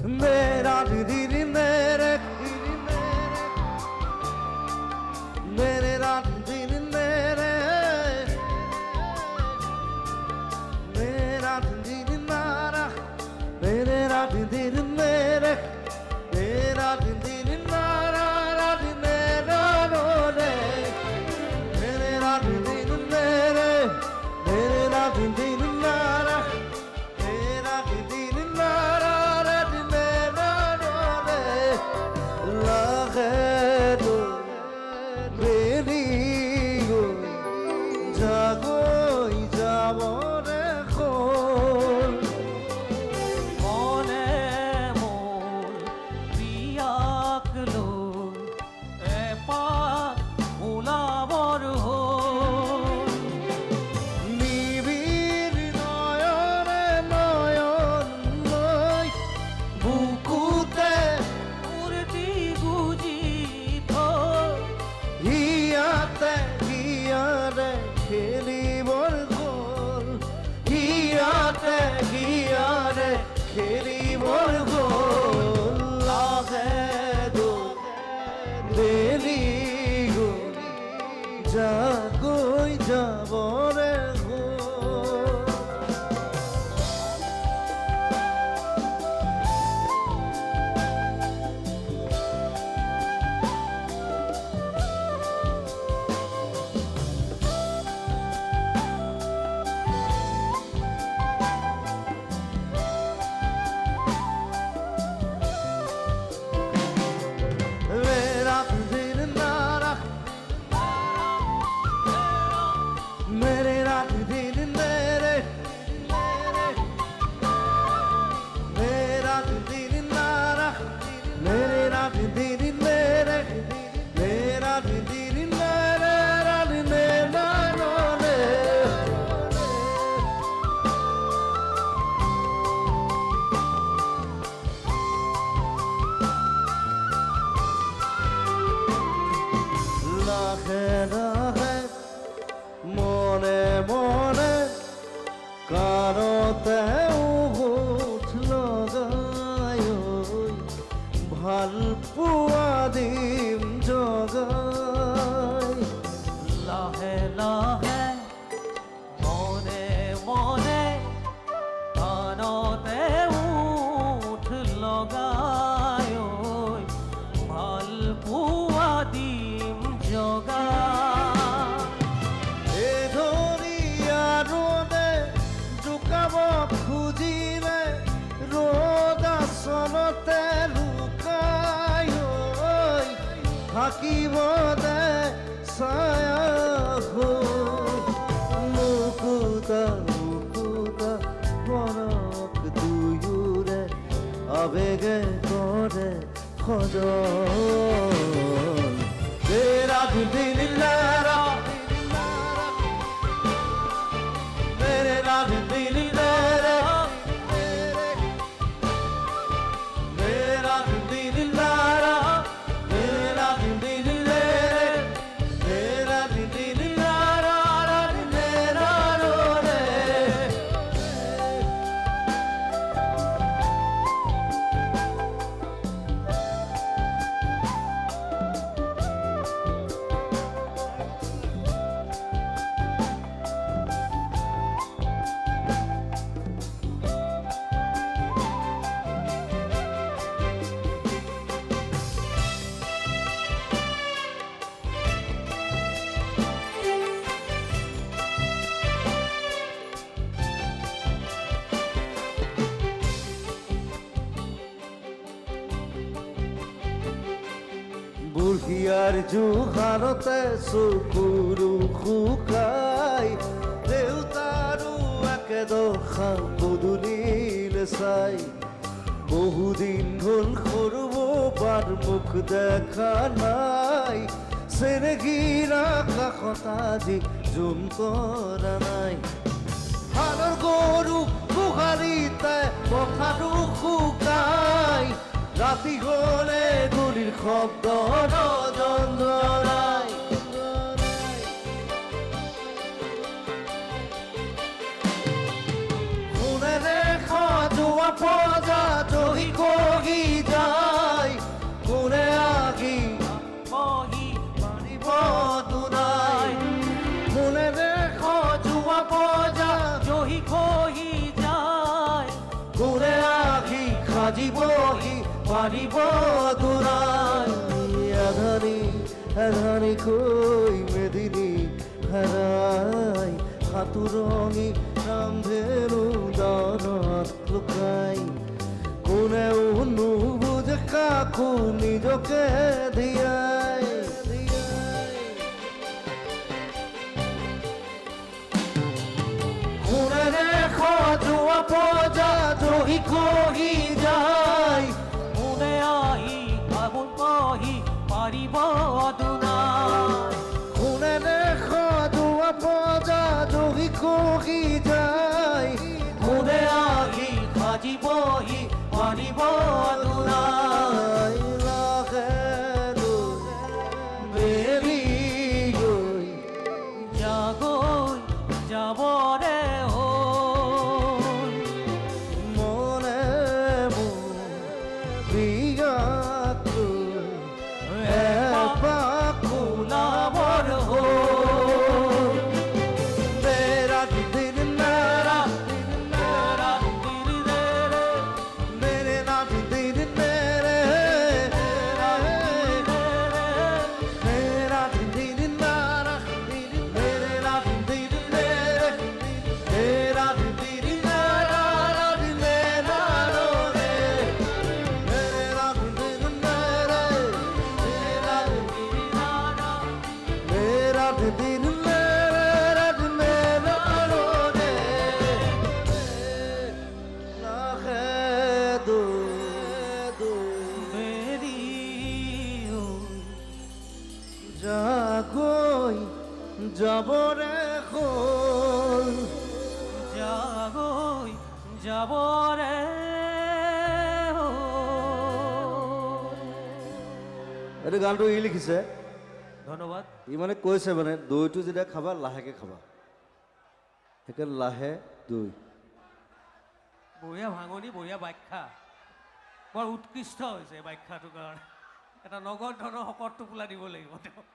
मेरा दीदी मेरे मेरे रात दिन मेरे मेरा दिन नारा मेरे रात दिन मेरे मेरा दिन नारा रात मेरा रोने मेरे रात दिन मेरे मेरे रात दिन नारा मेरा दिन नारा रात मेरा रोने लागे तो বেরিগো জাগই যাব এখন মনে মোর প্রিয়াকলো এপাক ওলাবর নিবিড় নয়নে নয়ন লই বুকুতে মূর্তি গুজি হিয়াতে হিয়ারে খেলিবৰ গ'ল হিয়াতে হিয়াৰে খেলিবৰ গ'ল লাহে বেলি গ'ল জাগৈ যাবৰে গ'ল मेरे रात दिन मेरे मेरा दिन नारा मेरे रात दिन मेरे मेरा दिन मेरे रात मेरा रोने लाखे लाखे মনে মনে কারতে উঠ লগায় ভাল পোৱা দিম জগাই লাহে লাহে মনে মনে কানতে উঠ লগায় ভাল পোৱা দিম জগা ৰোদে জোকাব খুজিলে ৰোদ আসনতে লুকাই থাকিব দে ছায়া মুকুতা মুকুতা মনক দুয়োৰে আবেগে কৰে সজন তেৰা দিন লাৰা मेरे रात दिन मेरे मेरा दिन नारा मेरा दिन मेरे मेरा दिन नारा रात मेरा रोने বুঢ়িয়াৰ জোহাৰতে চকুৰু শুকাই দেউতাৰো একেদশা বদলিলে চাই বহুদিন হ'ল সৰুব বাৰ মুখ দেখা নাই চেনেগীৰা কাষত আজি জুম কৰা নাই হালৰ গৰু গোহালিতে পথাৰো শুকাই ৰাতি হলে গুলিৰ শব্দ নজনাই সোণেৰে সজোৱা প্ৰজা জহি কহি যায় কোনে আহি কহি পাৰিব দুনাই কোনে দেখ জুৱা পজা জহি খহি যায় কোনে আহি সাজিবহি পাৰিব দুনাই আধানি আধানি কৈ মেদিনী হাৰাই সাঁতুৰঙি ৰামধেনু দানত লুকাই কোনেও নুবুজে কাকো নিজকে দিয়াই কোনে দেখ জোৱা পজা জহি খহি যায় কোনে আহি আগুন কহি পাৰিব দুনাই কোনে দেখ জোৱা পজা জহি খহি যায় কোনে আহি সাজিবহি পাৰিব দুনাই লাহে বেৰি গৈ যাগৈ যাবৰে হ'ল মনে মোৰ বিয়াটো এপাক ওলাবৰ হ'ল মেৰা দিন মেৰা তেৰা দিৰিৰে মেৰে নাম দিন মেৰে মেৰা দিন মেৰা মেরে নাম দিন মেরে মেরা দিন মেরা দিন মেরা রে মেরে নাম দিন মেরে মেরা মেরা দিন মেরে দিন মেরা রে লাখে দো মেৰি জাগৈ যাবৰে হ'ল যাগৈ যাবৰে হ'ল এইটো গানটো ই লিখিছে ধন্যবাদ ই মানে কৈছে মানে দৈটো যেতিয়া খাবা লাহেকে খাবা সেইকাৰণে লাহে দৈ বঢ়িয়া ভাঙনি বঢ়িয়া ব্যাখ্যা বৰ উৎকৃষ্ট হৈছে ব্যাখ্যাটোৰ কাৰণে এটা নগদ ধনৰ শকত টোপোলা দিব লাগিব তেওঁক